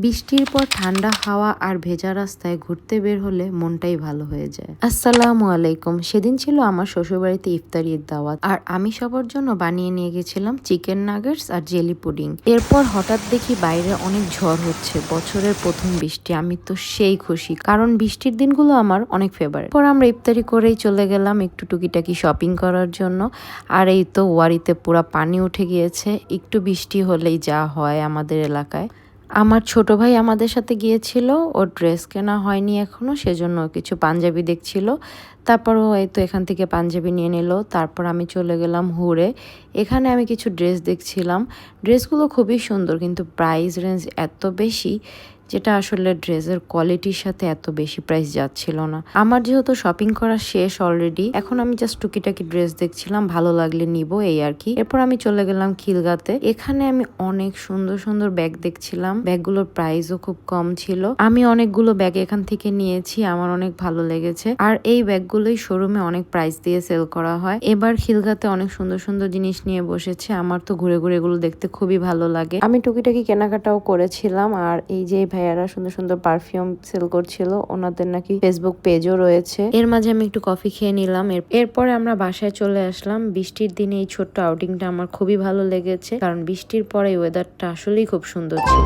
বৃষ্টির পর ঠান্ডা হাওয়া আর ভেজা রাস্তায় ঘুরতে বের হলে মনটাই ভালো হয়ে যায়। আসসালামু আলাইকুম। সেদিন ছিল আমার শ্বশুরবাড়িতে ইফতারির দাওয়াত, আর আমি সবার জন্য বানিয়ে নিয়ে গেছিলাম চিকেন নাগেটস আর জেলি পুডিং। এরপর হঠাৎ দেখি বাইরে অনেক ঝড় হচ্ছে, বছরের প্রথম বৃষ্টি। আমি তো সেই খুশি, কারণ বৃষ্টির দিনগুলো আমার অনেক ফেভারিট। পর আমরা ইফতারি করেই চলে গেলাম একটু টুকিটাকি শপিং করার জন্য। আর এই তো ওয়ারিতে পুরা পানি উঠে গিয়েছে, একটু বৃষ্টি হলেই যা হয় আমাদের এলাকায়। আমার ছোট ভাই আমাদের সাথে গিয়েছিল, ওর ড্রেস কেনা হয়নি এখনো, সেজন্য কিছু পাঞ্জাবি দেখছিল। তারপর ও এই তো এখান থেকে পাঞ্জাবি নিয়ে নিল। তারপর আমি চলে গেলাম হুরে। এখানে আমি কিছু ড্রেস দেখছিলাম। ড্রেসগুলো খুবই সুন্দর, কিন্তু প্রাইস রেঞ্জ এত বেশি, যেটা আসলে ড্রেসের কোয়ালিটির সাথে এত বেশি প্রাইস যাচ্ছিল না। আমার যেহেতু শপিং করা শেষ অলরেডি, এখন আমি জাস্ট টুকিটাকি ড্রেস দেখছিলাম, ভালো লাগলে নিব এই আর কি। এরপর আমি চলে গেলাম খিলগাতে। এখানে আমি অনেক সুন্দর সুন্দর ব্যাগ দেখছিলাম, ব্যাগগুলোর প্রাইসও খুব কম ছিল। আমি অনেকগুলো ব্যাগ এখান থেকে নিয়েছি, আমার অনেক ভালো লেগেছে। আর এই ব্যাগগুলোই শোরুমে অনেক প্রাইস দিয়ে সেল করা হয়। এবার খিলগাতে অনেক সুন্দর সুন্দর জিনিস নিয়ে বসেছে, আমার তো ঘুরে ঘুরে এগুলো দেখতে খুবই ভালো লাগে। আমি টুকিটাকি কেনাকাটাও করেছিলাম। আর এই যে ভাইয়ারা সুন্দর সুন্দর পারফিউম সেল করছিল, ওনাদের নাকি ফেসবুক পেজও রয়েছে। এর মাঝে আমি একটু কফি খেয়ে নিলাম। এরপরে আমরা বাসায় চলে আসলাম। বৃষ্টির দিনে এই ছোট্ট আউটিংটা আমার খুবই ভালো লেগেছে, কারণ বৃষ্টির পরে ওয়েদারটা আসলেই খুব সুন্দর ছিল।